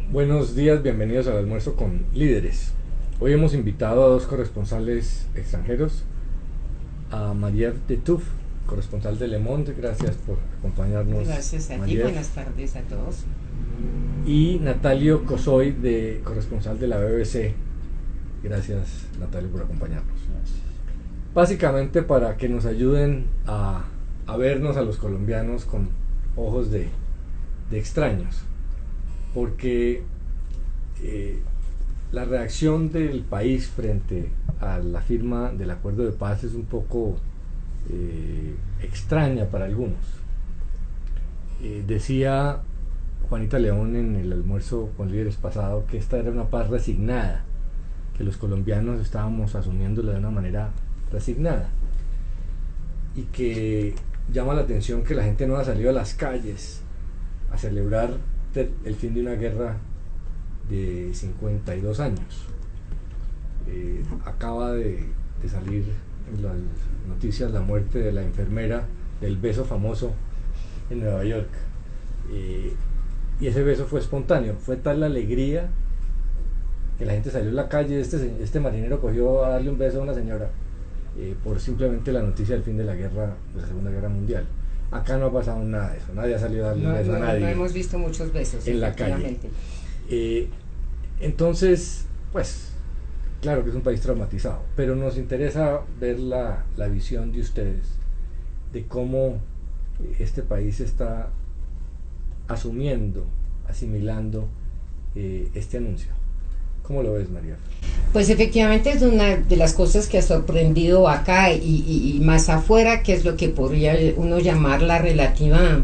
Buenos días, bienvenidos al almuerzo con líderes. Hoy hemos invitado a dos corresponsales extranjeros, a María de Tuf, corresponsal de Le Monde, gracias por acompañarnos. Gracias a ti, buenas tardes a todos. Y Natalio Cosoy, corresponsal de la BBC. Gracias, Natalio, por acompañarnos. Básicamente para que nos ayuden a vernos a los colombianos con ojos de extraños, porque la reacción del país frente a la firma del acuerdo de paz es un poco extraña para algunos. Decía Juanita León en el almuerzo con líderes pasado que esta era una paz resignada, que los colombianos estábamos asumiéndola de una manera resignada, y que llama la atención que la gente no ha salido a las calles a celebrar el fin de una guerra de 52 años. Acaba de salir en las noticias la muerte de la enfermera del beso famoso en Nueva York, y ese beso fue espontáneo, fue tal la alegría que la gente salió a la calle. Este marinero cogió a darle un beso a una señora por simplemente la noticia del fin de la guerra, de la Segunda Guerra Mundial. Acá no ha pasado nada de eso, nadie ha salido a darle un beso a nadie. No hemos visto muchos besos en la calle. Entonces, pues, claro que es un país traumatizado, pero nos interesa ver la visión de ustedes de cómo este país está asumiendo, asimilando este anuncio. ¿Cómo lo ves, María? Pues efectivamente es una de las cosas que ha sorprendido acá y más afuera, que es lo que podría uno llamar la relativa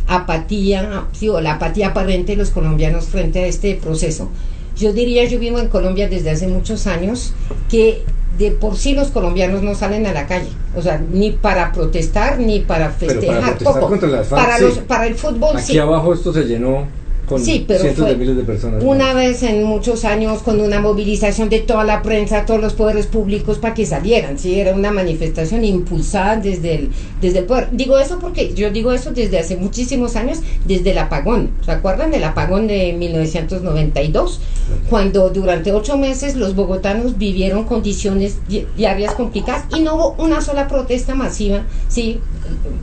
apatía, sí, o la apatía aparente de los colombianos frente a este proceso. Yo vivo en Colombia desde hace muchos años, que de por sí los colombianos no salen a la calle, o sea, ni para protestar ni para festejar. Pero para protestar contra las FARC, para el fútbol. Aquí abajo esto se llenó con cientos de miles de personas. Una vez en muchos años, con una movilización de toda la prensa, todos los poderes públicos para que salieran, sí, era una manifestación impulsada desde el poder. Digo eso porque yo digo eso desde hace muchísimos años, desde el apagón. ¿Se acuerdan del apagón de 1992? Cuando durante 8 meses los bogotanos vivieron condiciones diarias complicadas y no hubo una sola protesta masiva, sí,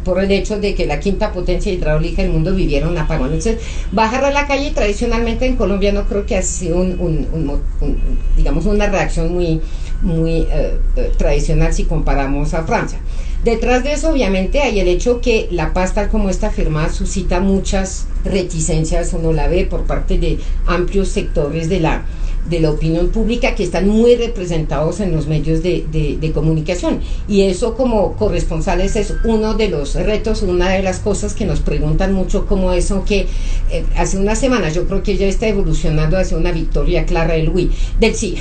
por el hecho de que la quinta potencia hidráulica del mundo viviera un apagón. Entonces, bajar a la calle tradicionalmente en Colombia no creo que ha sido digamos, una reacción muy tradicional si comparamos a Francia. Detrás de eso, obviamente, hay el hecho que la paz tal como está firmada suscita muchas reticencias, uno la ve por parte de amplios sectores de la opinión pública que están muy representados en los medios de comunicación, y eso como corresponsales es uno de los retos, una de las cosas que nos preguntan mucho, como eso que hace unas semanas yo creo que ya está evolucionando hacia una victoria clara del sí,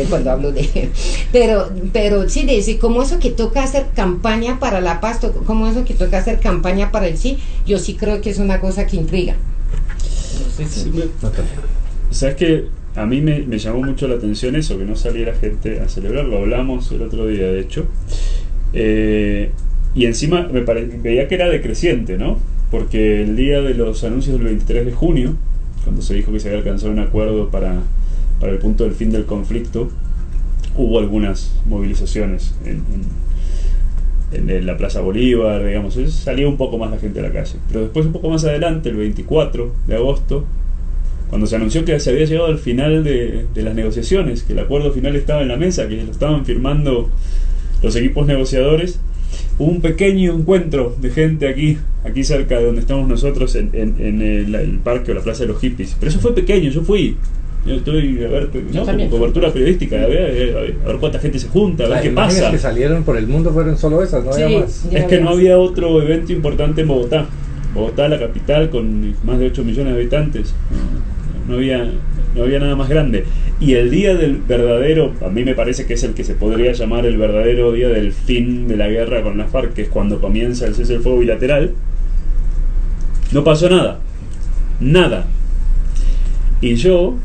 cuando hablo de pero sí, de decir, como eso que toca hacer campaña para la paz, como eso que toca hacer campaña para el sí, yo sí creo que es una cosa que intriga. No sé si ¿sabes qué? A mí me llamó mucho la atención eso, que no saliera gente a celebrarlo. Hablamos el otro día, de hecho, y encima veía que era decreciente, ¿no? Porque el día de los anuncios del 23 de junio, cuando se dijo que se había alcanzado un acuerdo para el punto del fin del conflicto, hubo algunas movilizaciones en la Plaza Bolívar, digamos, salía un poco más la gente a la calle. Pero después, un poco más adelante, el 24 de agosto, cuando se anunció que se había llegado al final de las negociaciones, que el acuerdo final estaba en la mesa, que lo estaban firmando los equipos negociadores, hubo un pequeño encuentro de gente aquí cerca de donde estamos nosotros, en el parque o la Plaza de los Hippies. Pero eso fue pequeño, yo estoy a ver, ¿no? Como cobertura periodística, a ver cuánta gente se junta, a ver qué pasa. Las que salieron por el mundo fueron solo esas, no había más. Es que no había otro evento importante en Bogotá. Bogotá, la capital, con más de 8 millones de habitantes. No había nada más grande. Y el día del verdadero, a mí me parece que es el que se podría llamar el verdadero día del fin de la guerra con las FARC, que es cuando comienza el cese del fuego bilateral, no pasó nada. Y yo,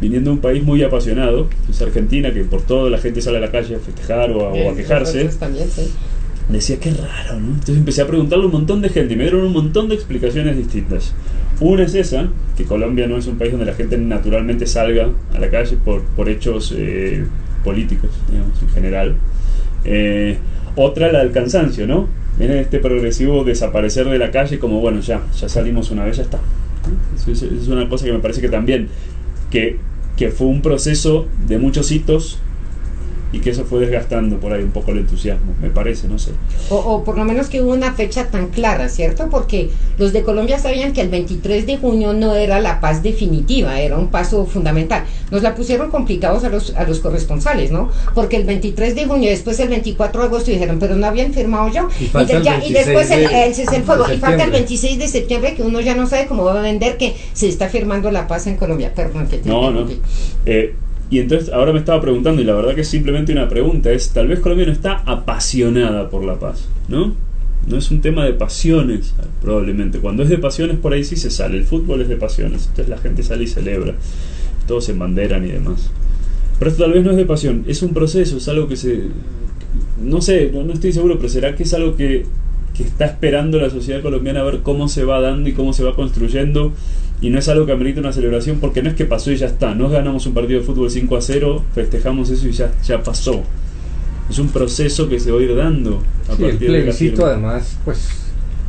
viniendo de un país muy apasionado, que es Argentina, que por todo la gente sale a la calle a festejar o a quejarse, también, sí. decía, qué raro, ¿no? Entonces empecé a preguntarle a un montón de gente y me dieron un montón de explicaciones distintas. Una es esa, que Colombia no es un país donde la gente naturalmente salga a la calle por hechos políticos, digamos, en general. Otra, la del cansancio, ¿no? Viene este progresivo desaparecer de la calle como, bueno, ya salimos una vez, ya está. Es una cosa que me parece que también, que fue un proceso de muchos hitos y que eso fue desgastando por ahí un poco el entusiasmo, me parece, no sé. O por lo menos que hubo una fecha tan clara, ¿cierto? Porque los de Colombia sabían que el 23 de junio no era la paz definitiva, era un paso fundamental. Nos la pusieron complicados a los corresponsales, ¿no? Porque el 23 de junio, después el 24 de agosto dijeron, pero no habían firmado ya. Y después el cese el fuego. Y falta el 26 de septiembre, que uno ya no sabe cómo va a vender que se está firmando la paz en Colombia. Perdón, que te interrumpí. Y entonces ahora me estaba preguntando, y la verdad que es simplemente una pregunta, es tal vez Colombia no está apasionada por la paz, ¿no? No es un tema de pasiones, probablemente. Cuando es de pasiones, por ahí sí se sale. El fútbol es de pasiones, entonces la gente sale y celebra, todos se embanderan y demás. Pero esto tal vez no es de pasión, es un proceso, es algo que se... No sé, no estoy seguro, pero será que es algo que está esperando la sociedad colombiana a ver cómo se va dando y cómo se va construyendo. Y no es algo que amerita una celebración, porque no es que pasó y ya está. No ganamos un partido de fútbol 5-0, festejamos eso y ya pasó. Es un proceso que se va a ir dando a partir el plebiscito además pues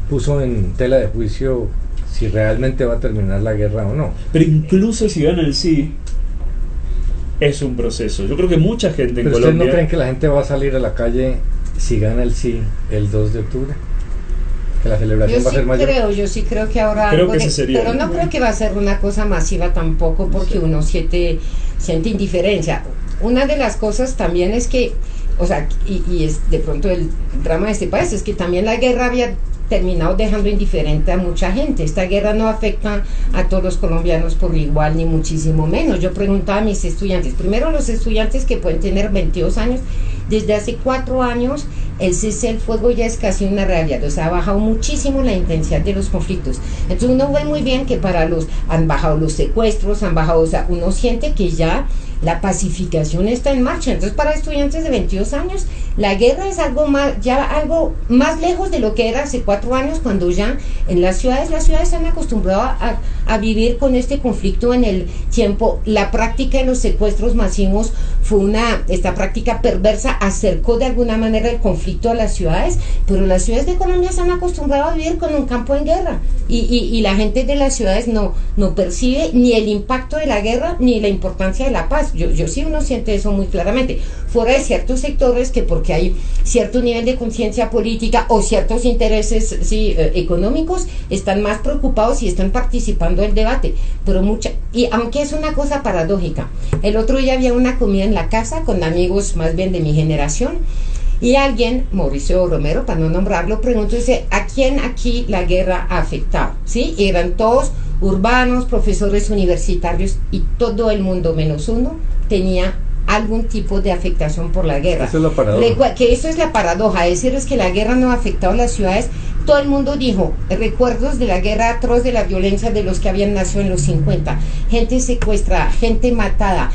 puso en tela de juicio si realmente va a terminar la guerra o no. Pero incluso si gana el sí, es un proceso. Yo creo que mucha gente en Colombia... ¿Ustedes no creen que la gente va a salir a la calle si gana el sí el 2 de octubre? Que la celebración va a ser mayor. Yo sí creo que ahora pero no creo que va a ser una cosa masiva tampoco, porque uno siente indiferencia. Una de las cosas también es que, o sea, y es de pronto el drama de este país, es que también la guerra había terminado dejando indiferente a mucha gente. Esta guerra no afecta a todos los colombianos por igual, ni muchísimo menos. Yo preguntaba a mis estudiantes, primero los estudiantes que pueden tener 22 años, desde hace 4 años el cese del fuego ya es casi una realidad, o sea, ha bajado muchísimo la intensidad de los conflictos. Entonces uno ve muy bien que han bajado los secuestros, han bajado, o sea, uno siente que ya la pacificación está en marcha. Entonces para estudiantes de 22 años la guerra es algo más lejos de lo que era hace 4 años, cuando ya en las ciudades se han acostumbrado a vivir con este conflicto en el tiempo. La práctica de los secuestros masivos esta práctica perversa acercó de alguna manera el conflicto a las ciudades, pero las ciudades de Colombia se han acostumbrado a vivir con un campo en guerra y la gente de las ciudades no percibe ni el impacto de la guerra ni la importancia de la paz. Yo sí, uno siente eso muy claramente, fuera de ciertos sectores que porque hay cierto nivel de conciencia política o ciertos intereses económicos están más preocupados y están participando del debate, pero y aunque es una cosa paradójica, el otro día había una comida en la casa con amigos más bien de mi generación y alguien, Mauricio Romero para no nombrarlo, preguntó, dice, ¿a quién aquí la guerra ha afectado? ¿Sí? Y eran todos urbanos, profesores universitarios, y todo el mundo menos uno tenía algún tipo de afectación por la guerra. Eso es la paradoja. Que eso es la paradoja, decirles que la guerra no ha afectado a las ciudades. Todo el mundo dijo recuerdos de la guerra atroz, de la violencia de los que habían nacido en los 50, gente secuestrada, gente matada,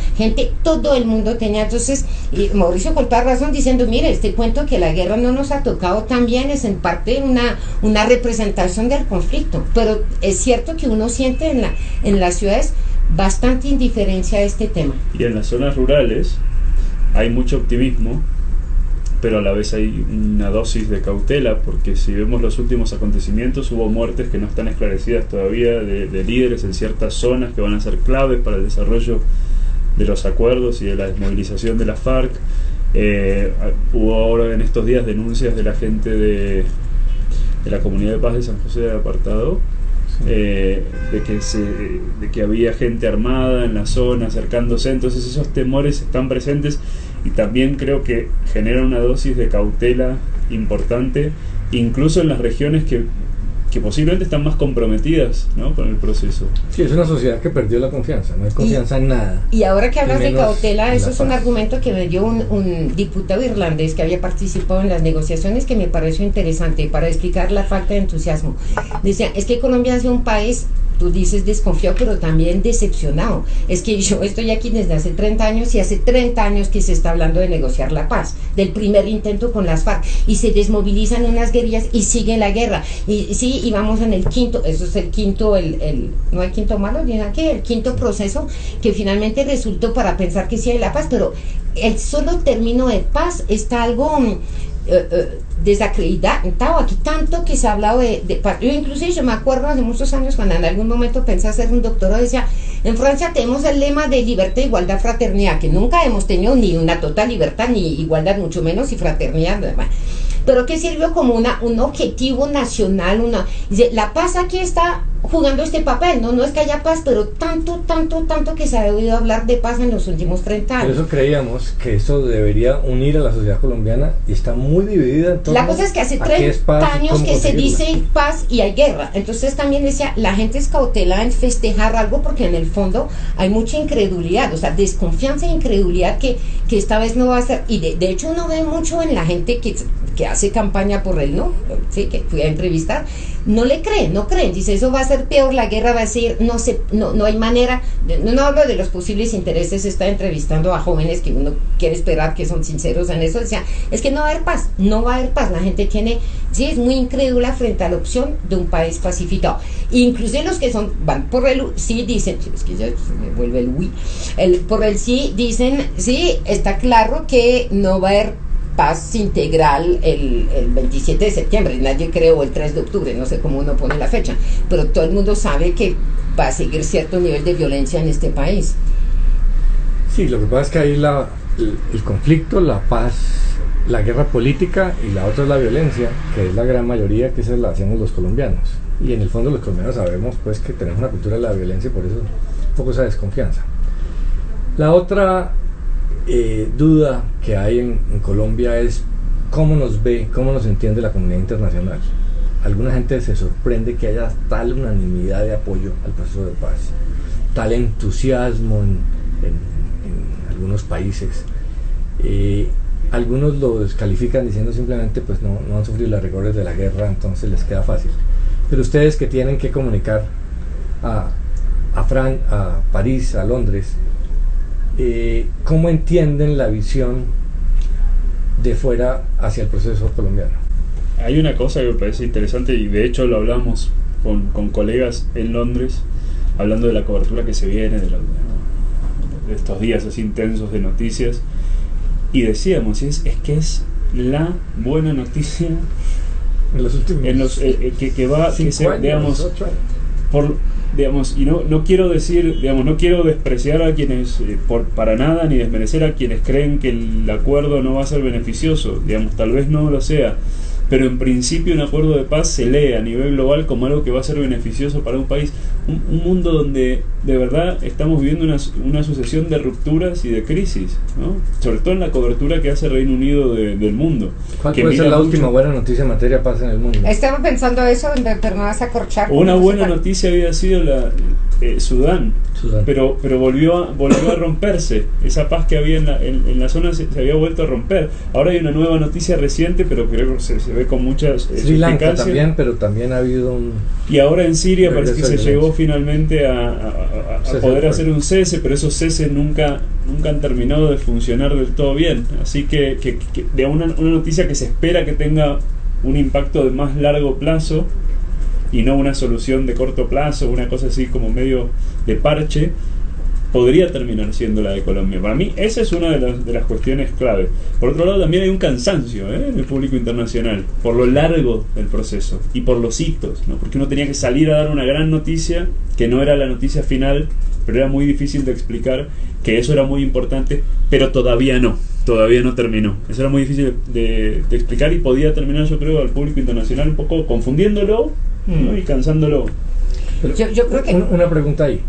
todo el mundo tenía. Entonces Mauricio con toda razón diciendo, mire, este cuento que la guerra no nos ha tocado también es en parte una representación del conflicto, pero es cierto que uno siente en las ciudades bastante indiferencia a este tema. Y en las zonas rurales hay mucho optimismo, pero a la vez hay una dosis de cautela, porque si vemos los últimos acontecimientos, hubo muertes que no están esclarecidas todavía de líderes en ciertas zonas que van a ser claves para el desarrollo de los acuerdos y de la desmovilización de la FARC. Hubo ahora en estos días denuncias de la gente de la Comunidad de Paz de San José de Apartado, de que había gente armada en la zona acercándose. Entonces esos temores están presentes y también creo que genera una dosis de cautela importante, incluso en las regiones que posiblemente están más comprometidas, ¿no?, con el proceso. Sí, es una sociedad que perdió la confianza, no hay confianza en nada. Y ahora que hablas de cautela, eso es un argumento que me dio un diputado irlandés que había participado en las negociaciones, que me pareció interesante para explicar la falta de entusiasmo. Decía, es que Colombia es un país tú dices desconfiado, pero también decepcionado. Es que yo estoy aquí desde hace 30 años y hace 30 años que se está hablando de negociar la paz, del primer intento con las FARC, y se desmovilizan unas guerrillas y sigue la guerra. Y sí, y vamos en el quinto, eso es el quinto, no hay quinto malo, ni nada, que el quinto proceso que finalmente resultó para pensar que sí hay la paz, pero el solo término de paz está algo desacreditado aquí, tanto que se ha hablado de paz. Yo inclusive yo me acuerdo hace muchos años cuando en algún momento pensé hacer un doctorado, decía, en Francia tenemos el lema de libertad, igualdad, fraternidad, que nunca hemos tenido ni una total libertad, ni igualdad, mucho menos, y fraternidad, bueno, pero que sirvió como un objetivo nacional, dice, la paz aquí está jugando este papel, no es que haya paz, pero tanto que se ha oído hablar de paz en los últimos 30 años. Por eso creíamos que eso debería unir a la sociedad colombiana y está muy dividida en torno. La cosa es que hace 30 años que se dice paz y hay guerra, entonces también decía, la gente es cautelada en festejar algo porque en el fondo hay mucha incredulidad, o sea, desconfianza e incredulidad que esta vez no va a ser, y de hecho uno ve mucho en la gente que hace campaña por él, ¿no? Sí, que fui a entrevistar, no creen, dice, eso va a ser peor, la guerra va a ser, no hay manera, no hablo de los posibles intereses, está entrevistando a jóvenes que uno quiere esperar que son sinceros en eso, decía, es que no va a haber paz, la gente es muy incrédula frente a la opción de un país pacificado, inclusive los que van por el sí dicen, es que ya se me vuelve el uy, por el sí dicen, sí, está claro que no va a haber paz integral el 27 de septiembre, nadie cree, o el 3 de octubre, no sé cómo uno pone la fecha, pero todo el mundo sabe que va a seguir cierto nivel de violencia en este país. Sí, lo que pasa es que hay el conflicto, la paz, la guerra política, y la otra es la violencia, que es la gran mayoría, que esa la hacemos los colombianos, y en el fondo los colombianos sabemos pues que tenemos una cultura de la violencia y por eso un poco esa desconfianza. La otra duda que hay en Colombia es cómo nos ve, cómo nos entiende la comunidad internacional. Alguna gente se sorprende que haya tal unanimidad de apoyo al proceso de paz, tal entusiasmo en algunos países. Algunos lo descalifican diciendo simplemente pues no han sufrido los rigores de la guerra, entonces les queda fácil. Pero ustedes que tienen que comunicar a París, a Londres, ¿cómo entienden la visión de fuera hacia el proceso colombiano? Hay una cosa que me parece interesante, y de hecho lo hablamos con colegas en Londres, hablando de la cobertura que se viene de estos días así intensos de noticias, y decíamos, es que es la buena noticia en los últimos que va, que se, años, digamos, 8 años. Digamos, y no quiero decir, digamos, no quiero despreciar a quienes para nada, ni desmerecer a quienes creen que el acuerdo no va a ser beneficioso, digamos, tal vez no lo sea, pero en principio un acuerdo de paz se lee a nivel global como algo que va a ser beneficioso para un país, un mundo donde de verdad estamos viviendo una sucesión de rupturas y de crisis, ¿no? Sobre todo en la cobertura que hace Reino Unido del mundo. ¿Cuál puede ser la última buena noticia en materia de paz en el mundo? Estaba pensando eso, pero no vas a corchar. Una buena noticia había sido Sudán, pero volvió a romperse. Esa paz que había en la zona se había vuelto a romper. Ahora hay una nueva noticia reciente, pero creo que se ve con muchas Sri Lanka también, pero también ha habido un... Y ahora en Siria parece que se llegó finalmente a poder hacer un cese, pero esos ceses nunca han terminado de funcionar del todo bien. Así que de una noticia que se espera que tenga un impacto de más largo plazo y no una solución de corto plazo, una cosa así como medio de parche, podría terminar siendo la de Colombia. Para mí esa es una de las cuestiones clave. Por otro lado, también hay un cansancio en el público internacional por lo largo del proceso y por los hitos, ¿no? Porque uno tenía que salir a dar una gran noticia que no era la noticia final, pero era muy difícil de explicar que eso era muy importante, pero todavía no terminó. Eso era muy difícil de explicar y podía terminar, yo creo, al público internacional un poco confundiéndolo, ¿no? Y cansándolo. Pero yo creo que una pregunta ahí.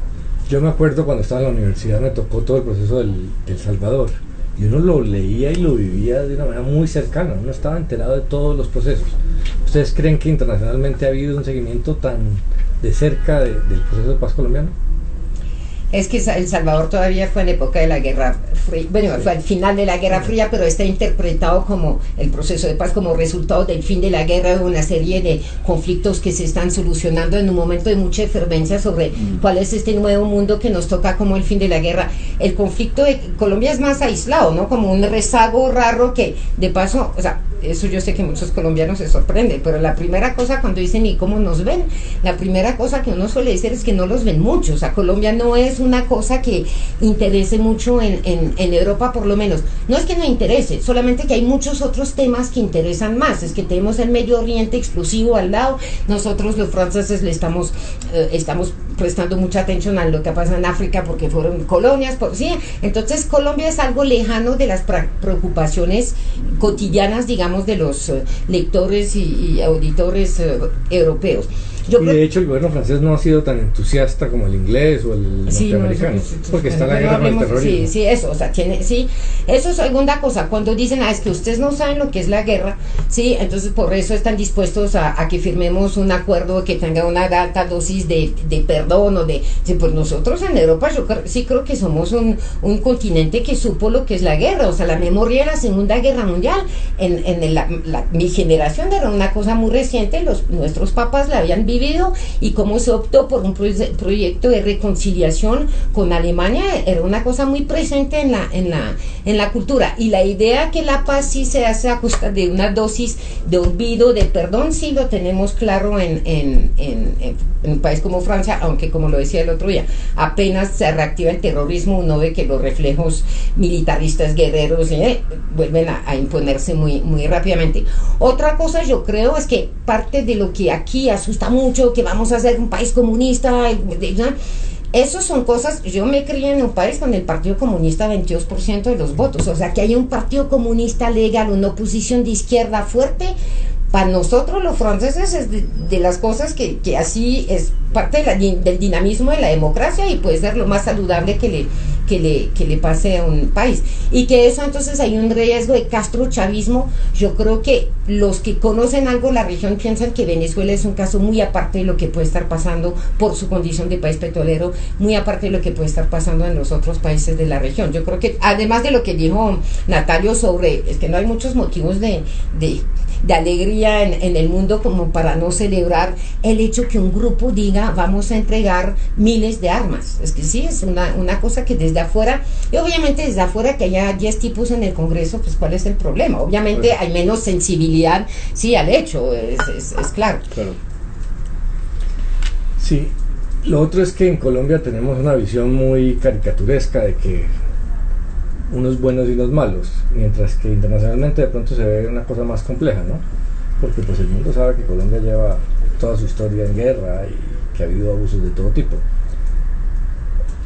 Yo me acuerdo cuando estaba en la universidad, me tocó todo el proceso del Salvador, y uno lo leía y lo vivía de una manera muy cercana, uno estaba enterado de todos los procesos. ¿Ustedes creen que internacionalmente ha habido un seguimiento tan de cerca del proceso de paz colombiano? Es que El Salvador todavía fue en época de la Guerra Fría, bueno, fue al final de la Guerra Fría, pero está interpretado como el proceso de paz, como resultado del fin de la guerra, de una serie de conflictos que se están solucionando en un momento de mucha efervescencia sobre cuál es este nuevo mundo que nos toca como el fin de la guerra. El conflicto de Colombia es más aislado, ¿no? Como un rezago raro que, de paso, o sea, eso yo sé que muchos colombianos se sorprenden, pero la primera cosa cuando dicen ¿y cómo nos ven? La primera cosa que uno suele decir es que no los ven mucho. O sea, Colombia no es una cosa que interese mucho en Europa, por lo menos. No es que no interese, solamente que hay muchos otros temas que interesan más. Es que tenemos el Medio Oriente explosivo al lado. Nosotros los franceses le estamos prestando mucha atención a lo que pasa en África porque fueron colonias, ¿sí? Entonces Colombia es algo lejano de las preocupaciones cotidianas, digamos, de los lectores y auditores europeos. Y de hecho el gobierno francés no ha sido tan entusiasta como el inglés o el norteamericano, porque está la guerra contra el terrorismo. Sí, eso, o sea, eso es segunda cosa, cuando dicen, es que ustedes no saben lo que es la guerra, sí, entonces por eso están dispuestos a que firmemos un acuerdo que tenga una alta dosis de perdón o de, sí, pues nosotros en Europa sí creo que somos un continente que supo lo que es la guerra, o sea, la memoria de la Segunda Guerra Mundial, mi generación era una cosa muy reciente, nuestros papás la habían vivido, y cómo se optó por un proyecto de reconciliación con Alemania era una cosa muy presente en la cultura, y la idea que la paz sí se hace a costa de una dosis de olvido, de perdón, sí lo tenemos claro en un país como Francia, aunque como lo decía el otro día, apenas se reactiva el terrorismo, uno ve que los reflejos militaristas guerreros vuelven a imponerse muy, muy rápidamente. Otra cosa yo creo es que parte de lo que aquí asusta mucho, que vamos a ser un país comunista, esos son cosas. Yo me crié en un país con el Partido Comunista 22% de los votos, o sea que hay un Partido Comunista legal, una oposición de izquierda fuerte. Para nosotros los franceses es de las cosas que así es parte del dinamismo de la democracia, y puede ser lo más saludable que le pase a un país, y que eso entonces hay un riesgo de castrochavismo. Yo creo que los que conocen algo la región piensan que Venezuela es un caso muy aparte de lo que puede estar pasando por su condición de país petrolero, muy aparte de lo que puede estar pasando en los otros países de la región. Yo creo que además de lo que dijo Natalio sobre, es que no hay muchos motivos de alegría en el mundo como para no celebrar el hecho que un grupo diga vamos a entregar miles de armas. Es que sí, es una cosa que desde afuera, y obviamente desde afuera que haya 10 tipos en el Congreso, pues ¿cuál es el problema? Obviamente hay menos sensibilidad, sí, al hecho, es claro. Sí, lo otro es que en Colombia tenemos una visión muy caricaturesca de que unos buenos y unos malos, mientras que internacionalmente de pronto se ve una cosa más compleja, ¿no? Porque pues el mundo sabe que Colombia lleva toda su historia en guerra y que ha habido abusos de todo tipo.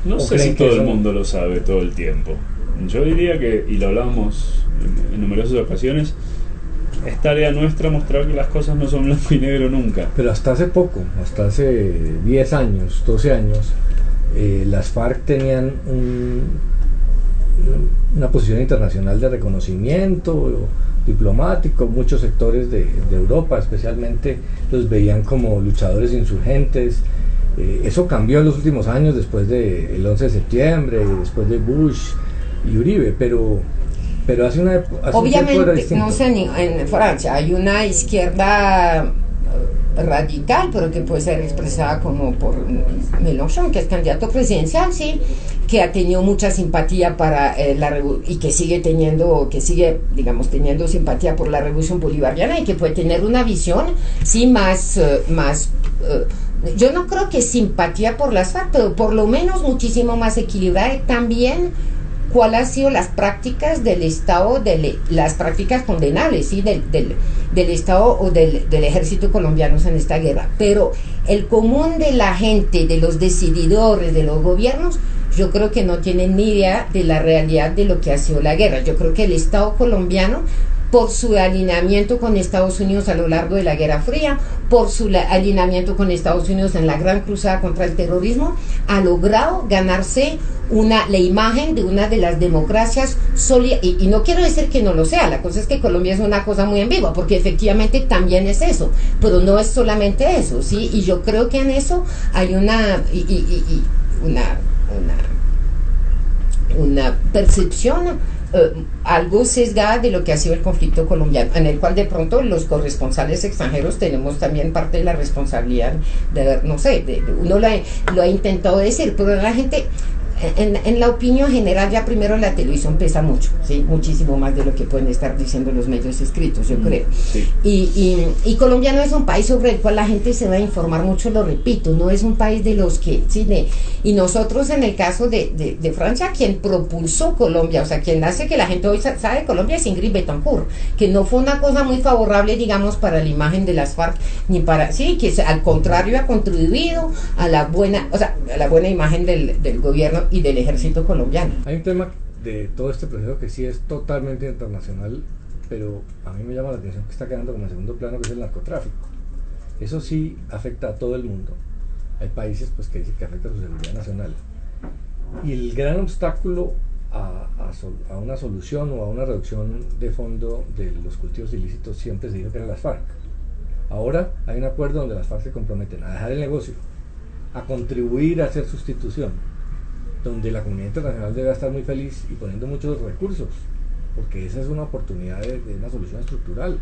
No sé si todo el mundo lo sabe todo el tiempo. Yo diría que, y lo hablábamos en numerosas ocasiones, es tarea nuestra mostrar que las cosas no son blanco y negro nunca. Pero hasta hace poco, hasta hace 10 años, 12 años, las FARC tenían una posición internacional de reconocimiento diplomático. Muchos sectores de Europa especialmente los veían como luchadores insurgentes. Eso cambió en los últimos años, después del 11 de septiembre, después de Bush y Uribe, pero hace obviamente, no sé, en Francia hay una izquierda radical, pero que puede ser expresada como por Mélenchon, que es candidato presidencial, sí, que ha tenido mucha simpatía para y que sigue teniendo simpatía por la revolución bolivariana, y que puede tener una visión, sí, más yo no creo que simpatía por las FARC, pero por lo menos muchísimo más equilibrada, y también cuáles han sido las prácticas del Estado, las prácticas condenables, ¿sí? del Estado o del ejército colombianos en esta guerra. Pero el común de la gente, de los decididores, de los gobiernos, yo creo que no tienen ni idea de la realidad de lo que ha sido la guerra. Yo creo que el Estado colombiano, por su alineamiento con Estados Unidos a lo largo de la Guerra Fría, por su alineamiento con Estados Unidos en la gran cruzada contra el terrorismo, ha logrado ganarse la imagen de una de las democracias sólidas, y no quiero decir que no lo sea, la cosa es que Colombia es una cosa muy ambigua, porque efectivamente también es eso, pero no es solamente eso, ¿sí? Y yo creo que en eso hay una percepción algo sesgada de lo que ha sido el conflicto colombiano, en el cual de pronto los corresponsales extranjeros tenemos también parte de la responsabilidad de ver, no sé, uno lo ha intentado decir, pero la gente, en la opinión general, ya primero la televisión pesa mucho, ¿sí? Muchísimo más de lo que pueden estar diciendo los medios escritos, yo creo. Sí. Y Colombia no es un país sobre el cual la gente se va a informar mucho, lo repito, no es un país de los que, ¿sí? Y nosotros en el caso de Francia, quien propulsó Colombia, o sea, quien hace que la gente hoy sabe de Colombia es Ingrid Betancourt, que no fue una cosa muy favorable, digamos, para la imagen de las FARC, ni para, sí, que al contrario ha contribuido a la buena, o sea, a la buena imagen del gobierno y del ejército colombiano. Hay un tema de todo este proceso que sí es totalmente internacional, pero a mí me llama la atención que está quedando como en segundo plano, que es el narcotráfico. Eso sí afecta a todo el mundo. Hay países pues que dicen que afecta a su seguridad nacional. Y el gran obstáculo a una solución o a una reducción de fondo de los cultivos ilícitos siempre se dijo que eran las FARC. Ahora hay un acuerdo donde las FARC se comprometen a dejar el negocio, a contribuir a hacer sustitución, donde la comunidad internacional debe estar muy feliz y poniendo muchos recursos, porque esa es una oportunidad de una solución estructural.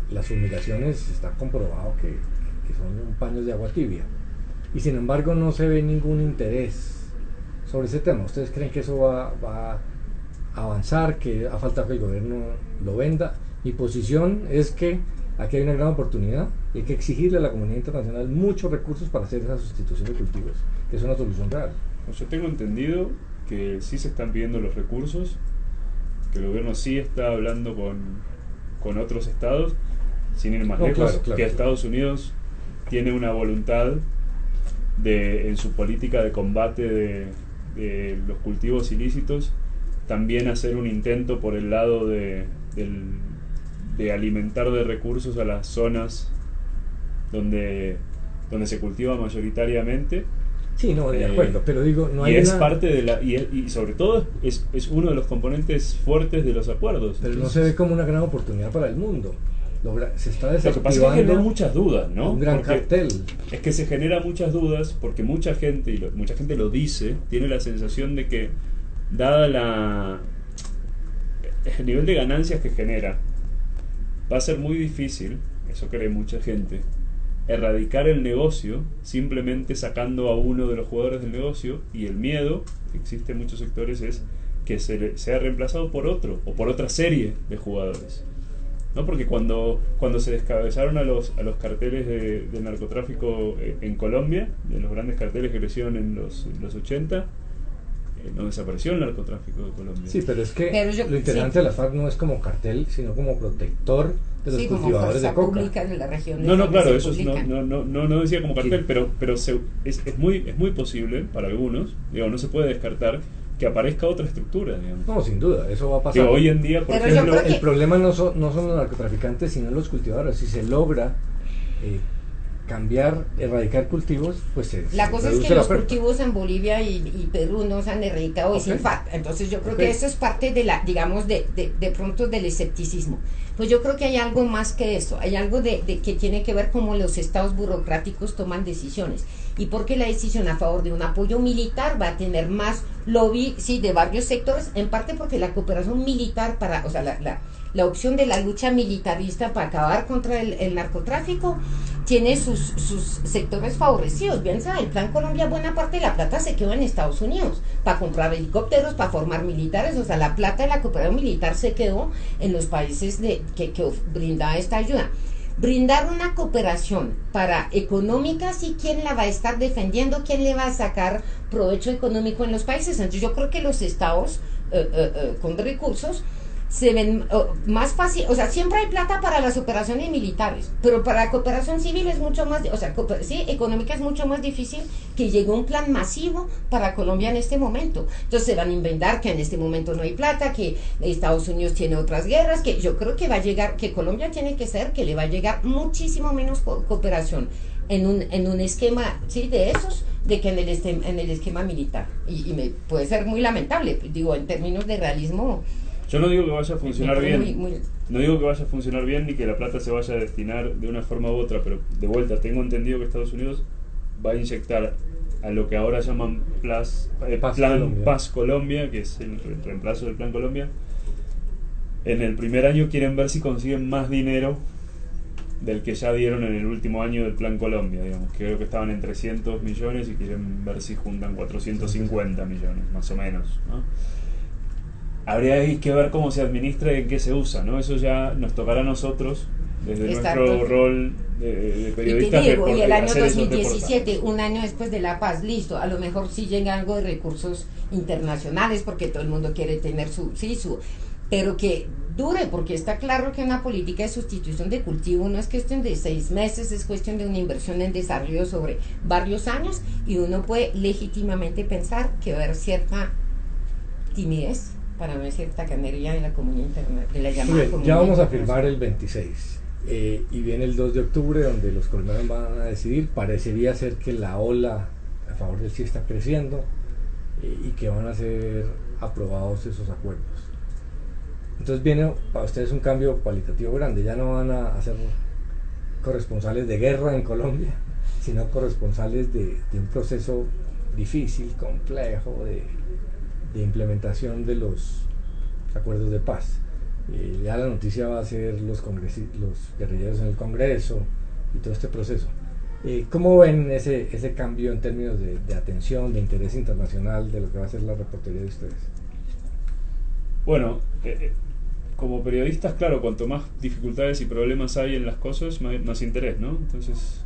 Las fumigaciones está comprobado que son paños de agua tibia, y sin embargo no se ve ningún interés sobre ese tema. ¿Ustedes creen que eso va a avanzar, que ha faltado que el gobierno lo venda? Mi posición es que aquí hay una gran oportunidad y hay que exigirle a la comunidad internacional muchos recursos para hacer esa sustitución de cultivos, que es una solución real. Yo tengo entendido que sí se están pidiendo los recursos, que el gobierno sí está hablando con otros estados, sin ir más lejos, claro, que Estados Unidos tiene una voluntad en su política de combate de los cultivos ilícitos, también hacer un intento por el lado de alimentar de recursos a las zonas donde se cultiva mayoritariamente. Sí, no, de acuerdo, pero digo, no hay y es parte de y sobre todo es uno de los componentes fuertes de los acuerdos. Pero entonces, no se ve como una gran oportunidad para el mundo. Se está desactivando. Lo que pasa es que genera muchas dudas, ¿no? Un gran cartel. Es que se genera muchas dudas porque mucha gente, y mucha gente lo dice, tiene la sensación de que, dada el nivel de ganancias que genera, va a ser muy difícil, eso cree mucha gente, erradicar el negocio simplemente sacando a uno de los jugadores del negocio, y el miedo que existe en muchos sectores es que sea reemplazado por otro o por otra serie de jugadores, ¿no? Porque cuando se descabezaron a los carteles de narcotráfico en Colombia, de los grandes carteles que crecieron en los 80, no desapareció el narcotráfico de Colombia. Sí, pero es que lo interesante de la FARC no es como cartel, sino como protector de los cultivadores de coca. De la región no, claro, eso no decía como cartel, sí. pero es muy posible para algunos, digo, no se puede descartar que aparezca otra estructura, digamos. No, sin duda, eso va a pasar. Que hoy en día, por ejemplo, el problema no son los narcotraficantes, sino los cultivadores. Si se logra erradicar cultivos, pues la cosa es que los cultivos en Bolivia y Perú no se han erradicado, sin FARC. Entonces yo creo que eso es parte de la, digamos, de pronto del escepticismo. Pues yo creo que hay algo más que eso, hay algo que tiene que ver cómo los estados burocráticos toman decisiones, y porque la decisión a favor de un apoyo militar va a tener más lobby, sí, de varios sectores, en parte porque la cooperación militar o sea, la opción de la lucha militarista para acabar contra el narcotráfico tiene sus sectores favorecidos. Bien sabe, el Plan Colombia, buena parte de la plata se quedó en Estados Unidos para comprar helicópteros, para formar militares, o sea, la plata de la cooperación militar se quedó en los países que brindaba esta ayuda. Brindar una cooperación para económica, sí, ¿quién la va a estar defendiendo? ¿Quién le va a sacar provecho económico en los países? Entonces yo creo que los estados con recursos se ven más fácil, o sea, siempre hay plata para las operaciones militares, pero para la cooperación civil es mucho más, o sea, sí, económica es mucho más difícil que llegue un plan masivo para Colombia en este momento. Entonces se van a inventar que en este momento no hay plata, que Estados Unidos tiene otras guerras, que yo creo que va a llegar, que Colombia tiene que ser, que le va a llegar muchísimo menos cooperación en un esquema, sí, de esos, de que en el esquema militar, y puede ser muy lamentable, digo, en términos de realismo. Yo no digo que vaya a funcionar bien, no digo que vaya a funcionar bien ni que la plata se vaya a destinar de una forma u otra, pero de vuelta tengo entendido que Estados Unidos va a inyectar a lo que ahora llaman Paz Plan Colombia. Paz Colombia, que es el reemplazo del Plan Colombia. En el primer año quieren ver si consiguen más dinero del que ya dieron en el último año del Plan Colombia, digamos, que creo que estaban en 300 millones y quieren ver si juntan 450 millones, más o menos, ¿no? Habría que ver cómo se administra y en qué se usa, ¿no? Eso ya nos tocará a nosotros, desde Exacto. nuestro rol de Y periodistas, te digo, y el año hacer esos 2017, reportajes. un año después de la paz, listo, a lo mejor sí llega algo de recursos internacionales porque todo el mundo quiere tener su, pero que dure, porque está claro que una política de sustitución de cultivo no es cuestión de 6 meses, es cuestión de una inversión en desarrollo sobre varios años, y uno puede legítimamente pensar que va a haber cierta timidez, para no decir tacanería de la comunidad internacional, de la Muy llamada bien, comunidad ya vamos a internacional. firmar el 26 y viene el 2 de octubre donde los colombianos van a decidir. Parecería ser que la ola a favor del sí está creciendo y que van a ser aprobados esos acuerdos. Entonces viene para ustedes un cambio cualitativo grande. Ya no van a ser corresponsales de guerra en Colombia, sino corresponsales de un proceso difícil, complejo, de implementación de los acuerdos de paz. Ya la noticia va a ser los guerrilleros en el Congreso y todo este proceso. ¿Cómo ven ese cambio en términos de atención, de interés internacional de lo que va a ser la reportería de ustedes? Bueno, como periodistas, claro, cuanto más dificultades y problemas hay en las cosas, más interés, ¿no? Entonces,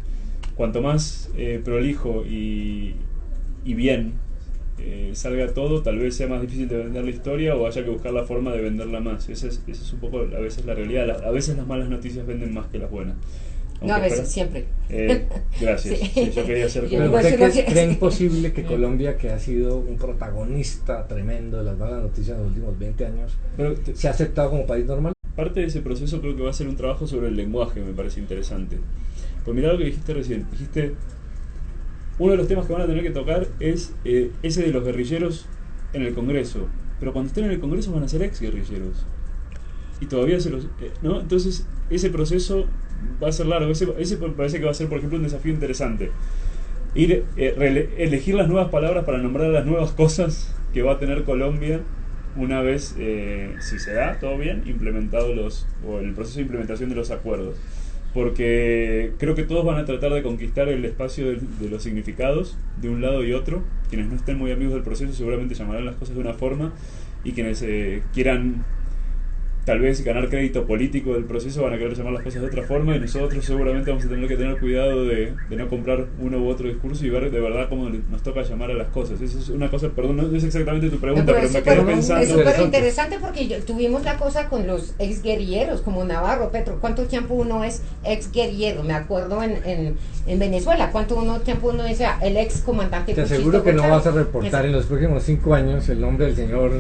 cuanto más prolijo y bien salga todo, tal vez sea más difícil de vender la historia o haya que buscar la forma de venderla más. Esa es un poco a veces la realidad. A veces las malas noticias venden más que las buenas. No, a veces, siempre. Gracias. Sí. Sí, yo quería hacer Yo Pero igual ¿creen se lo que- ¿creen posible que Colombia, que ha sido un protagonista tremendo de las malas noticias en los últimos 20 años, Pero se ha aceptado como país normal? parte de ese proceso creo que va a ser un trabajo sobre el lenguaje, me parece interesante. Pues mirá lo que dijiste recién. Dijiste, uno de los temas que van a tener que tocar es ese de los guerrilleros en el Congreso. Pero cuando estén en el Congreso van a ser ex guerrilleros. Y todavía se los... ¿no? Entonces, ese proceso va a ser largo. Ese me parece que va a ser, por ejemplo, un desafío interesante. Elegir las nuevas palabras para nombrar las nuevas cosas que va a tener Colombia una vez, si se da, todo bien, implementado o el proceso de implementación de los acuerdos. Porque creo que todos van a tratar de conquistar el espacio de los significados de un lado y otro. Quienes no estén muy amigos del proceso seguramente llamarán las cosas de una forma, y quienes quieran tal vez ganar crédito político del proceso van a querer llamar las cosas de otra forma, y nosotros seguramente vamos a tener que tener cuidado de no comprar uno u otro discurso y ver de verdad cómo nos toca llamar a las cosas. Eso es una cosa, perdón, no es exactamente tu pregunta, pero me quedé pensando. Es súper interesante porque tuvimos la cosa con los ex guerrilleros, como Navarro, Petro. ¿Cuánto tiempo uno es ex guerrillero? Me acuerdo en Venezuela, ¿cuánto tiempo uno es el ex comandante? Te aseguro que no vas a reportar en los próximos 5 años el nombre del señor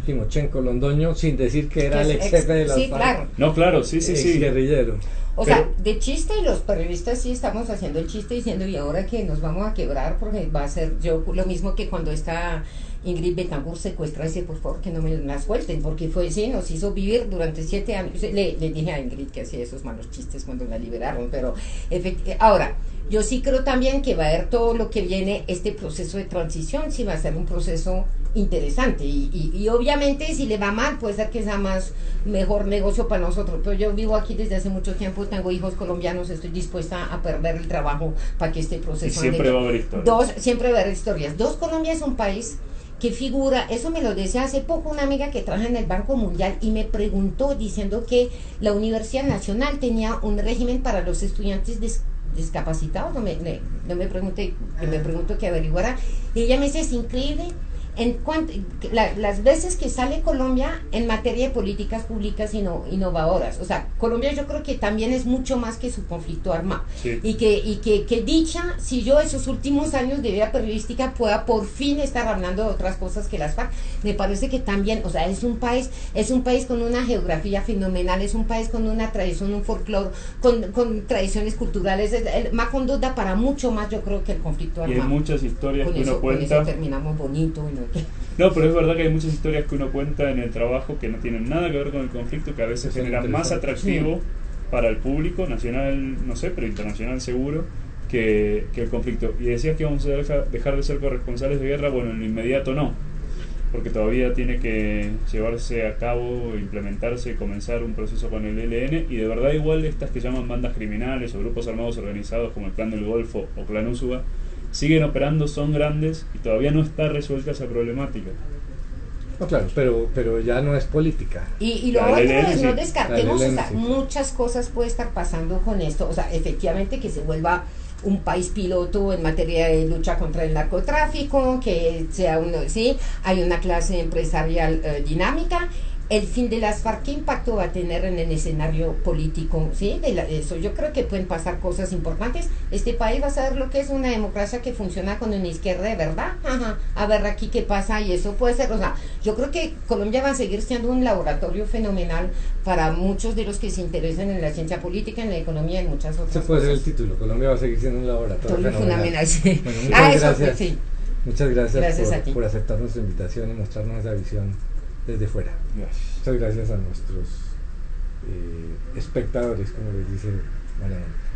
Timochenko Londoño sin decir que era el ex jefe de la Sí, FARC, claro. No, claro, sí. guerrillero. O sea, de chiste, y los periodistas sí estamos haciendo el chiste diciendo, y ahora que nos vamos a quebrar, porque va a ser yo lo mismo que cuando está Ingrid Betancourt secuestra, dice, por favor que no me la suelten, porque nos hizo vivir durante 7 años. Le dije a Ingrid que hacía esos malos chistes cuando la liberaron, pero ahora, yo sí creo también que va a haber todo lo que viene, este proceso de transición, sí va a ser un proceso interesante, y obviamente si le va mal puede ser que sea mejor negocio para nosotros, pero yo vivo aquí desde hace mucho tiempo, tengo hijos colombianos, estoy dispuesta a perder el trabajo para que este proceso Y siempre va a haber historias. siempre va a haber historias. Colombia es un país que figura, eso me lo decía hace poco una amiga que trabaja en el Banco Mundial y me preguntó diciendo que la Universidad Nacional tenía un régimen para los estudiantes discapacitados, no me pregunte, me pregunto que averiguara, y ella me dice, es increíble las veces que sale Colombia en materia de políticas públicas innovadoras. O sea, Colombia yo creo que también es mucho más que su conflicto armado. Sí. Y que dicha, si yo esos últimos años de vida periodística pueda por fin estar hablando de otras cosas que las FARC, me parece que también, o sea, es un país con una geografía fenomenal, es un país con una tradición, un folclore, con tradiciones culturales. Macondo da para mucho más, yo creo, que el conflicto armado. Y hay muchas historias con que eso, uno cuenta. Con eso terminamos bonito. No, pero es verdad que hay muchas historias que uno cuenta en el trabajo que no tienen nada que ver con el conflicto, que a veces generan más atractivo para el público nacional, no sé, pero internacional seguro, que el conflicto. Y decías que vamos a dejar de ser corresponsales de guerra. Bueno, en lo inmediato no, porque todavía tiene que llevarse a cabo, implementarse, comenzar un proceso con el ELN, y de verdad igual estas que llaman bandas criminales o grupos armados organizados como el Clan del Golfo o Clan Úsuga siguen operando, son grandes y todavía no está resuelta esa problemática. No, claro, pero ya no es política. Y lo La otro LLN, es, sí. no descartemos, La o LLN, sea, sí. muchas cosas puede estar pasando con esto, o sea, efectivamente que se vuelva un país piloto en materia de lucha contra el narcotráfico, que sea uno, sí, hay una clase empresarial dinámica. El fin de las FARC, ¿qué impacto va a tener en el escenario político? ¿Sí? Eso yo creo que pueden pasar cosas importantes. Este país va a saber lo que es una democracia que funciona con una izquierda de verdad. Ajá. A ver aquí qué pasa, y eso puede ser, o sea, yo creo que Colombia va a seguir siendo un laboratorio fenomenal para muchos de los que se interesan en la ciencia política, en la economía y en muchas otras Ese puede ser el cosas. título. Colombia va a seguir siendo un laboratorio Fenomenal, sí. Bueno, muchas eso gracias. pues, sí. Muchas Gracias a gracias ti. por aceptar nuestra invitación y mostrarnos esa visión desde fuera. Gracias. Muchas gracias a nuestros espectadores, como les dice María Mónica.